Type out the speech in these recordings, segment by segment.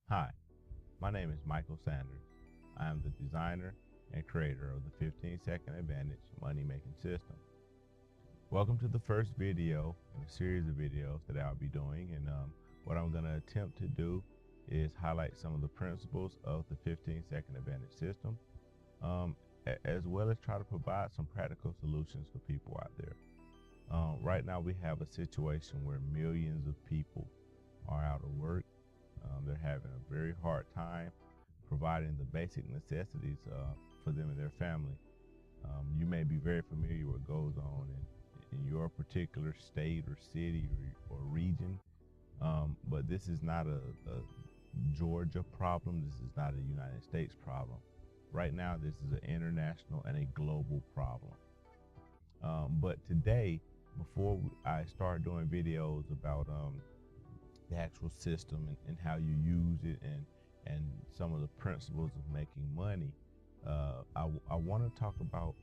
Hi, my name is Michael Sanders. I am the designer and creator of the 15-second advantage money making system. Welcome to the first video in a series of videos that I'll be doing. And what I'm going to attempt to do is highlight some of the principles of the 15-second advantage system, as well as try to provide some practical solutions for people out there. Right now, we have a situation where millions of people are out of work. They're having a very hard time providing the basic necessities for them and their family. You may be very familiar with what goes on in your particular state or city or region, but this is not a Georgia problem. This is not a United States problem. Right now, this is an international and a global problem. But today, before I start doing videos about the actual system and how you use it and some of the principles of making money, I want to talk about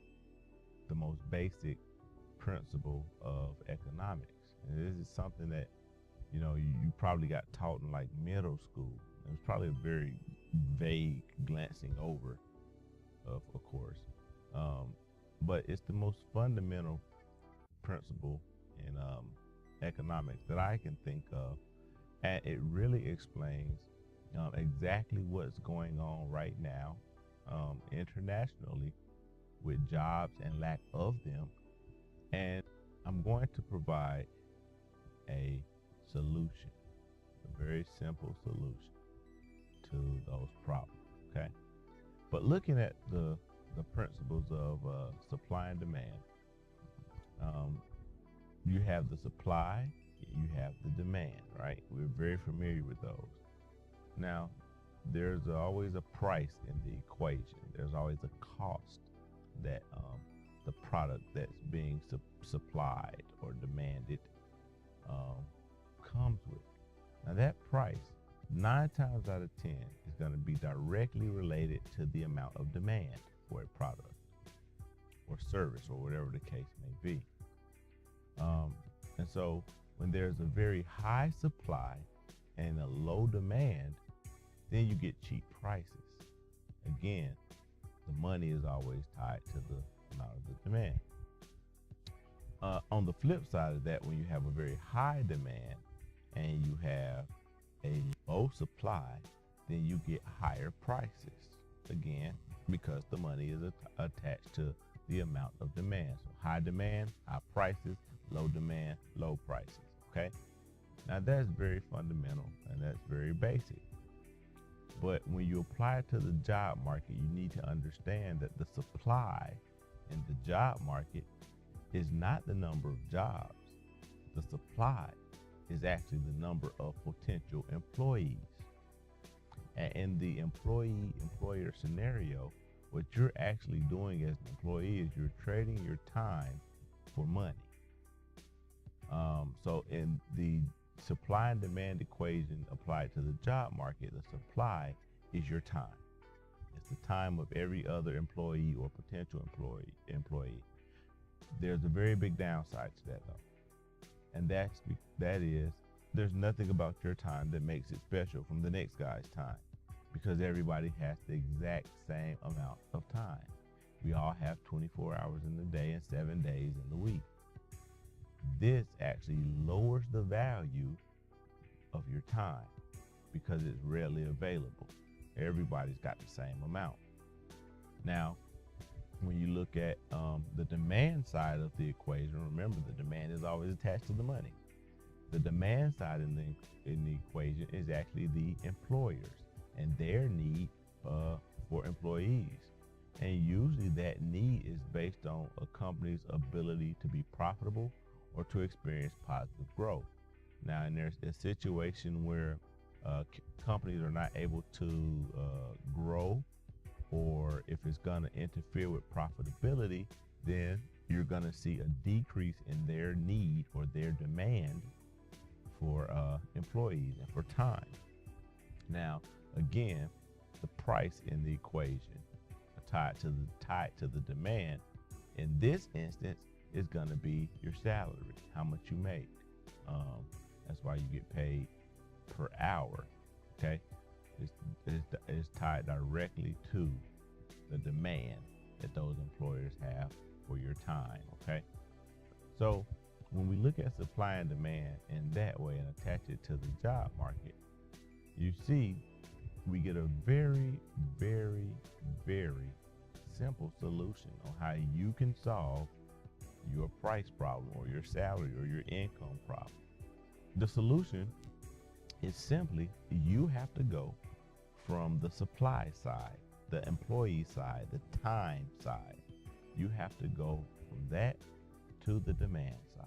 the most basic principle of economics. And this is something that you probably got taught in like middle school. It was probably a very vague glancing over of course, but it's the most fundamental principle in economics that I can think of. And it really explains exactly what's going on right now internationally with jobs and lack of them. And I'm going to provide a solution, a very simple solution to those problems, okay? But looking at the principles of supply and demand, you have the supply, you have the demand, right? We're very familiar with those. Now, there's always a price in the equation. There's always a cost that the product that's being supplied or demanded comes with. Now, that price, 9 times out of 10, is going to be directly related to the amount of demand for a product or service or whatever the case may be. And so when there's a very high supply and a low demand, then you get cheap prices. Again, the money is always tied to the amount of the demand. On the flip side of that, when you have a very high demand and you have a low supply, then you get higher prices. Again, because the money is attached to the amount of demand. So high demand, high prices, low demand, low prices, okay? Now that's very fundamental and that's very basic. But when you apply it to the job market, you need to understand that the supply in the job market is not the number of jobs. The supply is actually the number of potential employees. And in the employee-employer scenario, what you're actually doing as an employee is you're trading your time for money. So in the supply and demand equation applied to the job market, the supply is your time. It's the time of every other employee or potential employee. There's a very big downside to that though. And that is there's nothing about your time that makes it special from the next guy's time, because everybody has the exact same amount of time. We all have 24 hours in the day and 7 days in the week. This actually lowers the value of your time because it's readily available. Everybody's got the same amount. Now, when you look at the demand side of the equation, remember the demand is always attached to the money. The demand side in the equation is actually the employers and their need for employees. And usually that need is based on a company's ability to be profitable or to experience positive growth. Now, and there's a situation where companies are not able to grow, or if it's going to interfere with profitability, then you're going to see a decrease in their need or their demand for employees and for time. Now, again, the price in the equation tied to the demand in this instance is going to be your salary, how much you make. That's why you get paid per hour. Okay. is tied directly to the demand that those employers have for your time, okay? So when we look at supply and demand in that way and attach it to the job market, you see we get a very, very, very simple solution on how you can solve your price problem or your salary or your income problem. The solution is simply you have to go from the supply side, the employee side, the time side. You have to go from that to the demand side.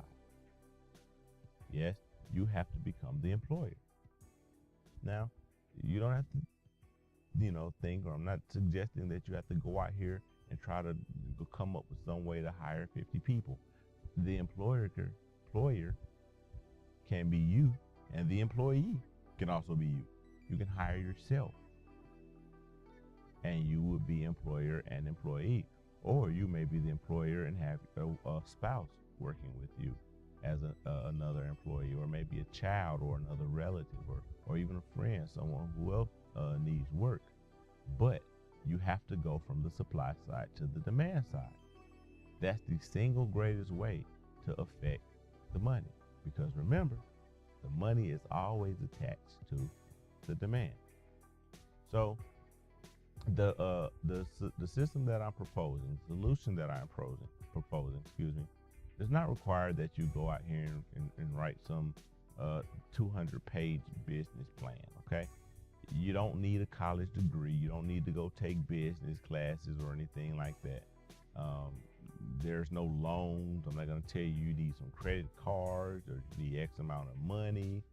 Yes, you have to become the employer. Now, you don't have to, think, or I'm not suggesting that you have to go out here and try to come up with some way to hire 50 people. The employer can be you, and the employee can also be you. You can hire yourself, and you would be employer and employee. Or you may be the employer and have a spouse working with you as another employee, or maybe a child or another relative, or even a friend, someone who else needs work. But you have to go from the supply side to the demand side. That's the single greatest way to affect the money, because remember, the money is always attached to the demand. So the system that I'm proposing, solution that I'm proposing, does not require that you go out here and write some 200-page business plan, okay? You don't need a college degree. You don't need to go take business classes or anything like that. There's no loans. I'm not going to tell you need some credit cards or you need X amount of money.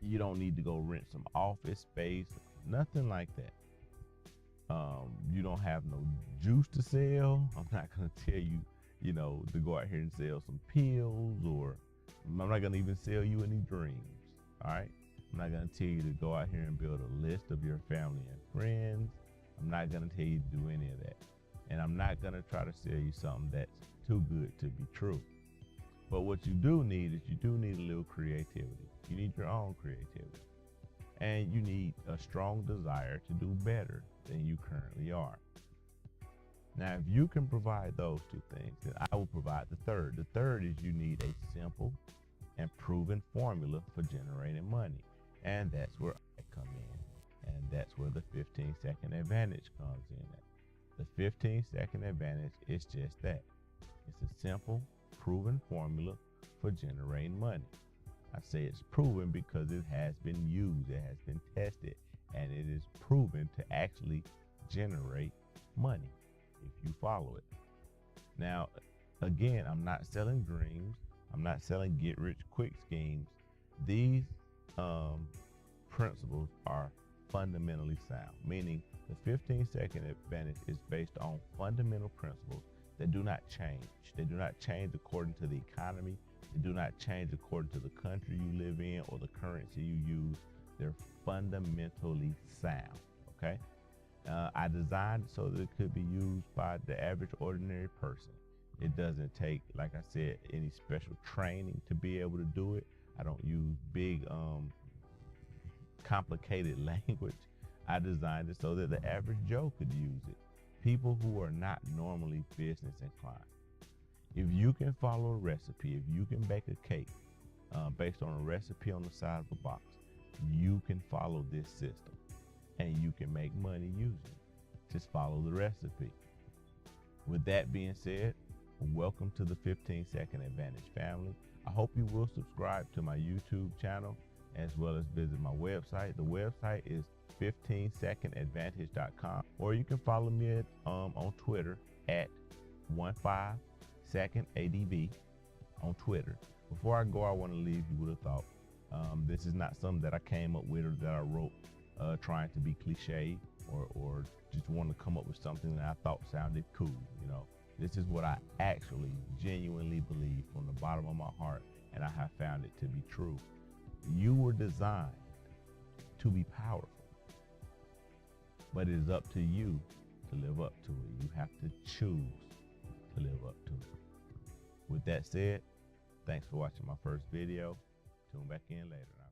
You don't need to go rent some office space, nothing like that. You don't have no juice to sell. I'm not going to tell you, to go out here and sell some pills, or I'm not going to even sell you any dreams. All right. I'm not going to tell you to go out here and build a list of your family and friends. I'm not going to tell you to do any of that. And I'm not going to try to sell you something that's too good to be true. But what you do need is you do need a little creativity. You need your own creativity. And you need a strong desire to do better than you currently are. Now, if you can provide those two things, then I will provide the third. The third is you need a simple and proven formula for generating money. And that's where I come in. And that's where the 15-second advantage comes in at. The 15-second advantage is just that. It's a simple, proven formula for generating money. I say it's proven because it has been used, it has been tested, and it is proven to actually generate money if you follow it. Now, again, I'm not selling dreams. I'm not selling get-rich-quick schemes. These principles are fundamentally sound, meaning the 15-second advantage is based on fundamental principles that do not change. They do not change according to the economy. They do not change according to the country you live in or the currency you use. They're fundamentally sound, okay? I designed it so that it could be used by the average ordinary person. It doesn't take, like I said, any special training to be able to do it. I don't use big, complicated language. I designed it so that the average Joe could use it. People who are not normally business inclined. If you can follow a recipe, if you can bake a cake based on a recipe on the side of a box, you can follow this system and you can make money using it. Just follow the recipe. With that being said, welcome to the 15-second advantage family. I hope you will subscribe to my YouTube channel as well as visit my website. The website is 15secondadvantage.com, or you can follow me on Twitter at 15secondadv on Twitter. Before I go, I want to leave you with a thought. This is not something that I came up with or that I wrote trying to be cliche or just want to come up with something that I thought sounded cool. This is what I actually genuinely believe from the bottom of my heart, and I have found it to be true. You were designed to be powerful, but it is up to you to live up to it. You have to choose to live up to it. With that said, thanks for watching my first video. Tune back in later.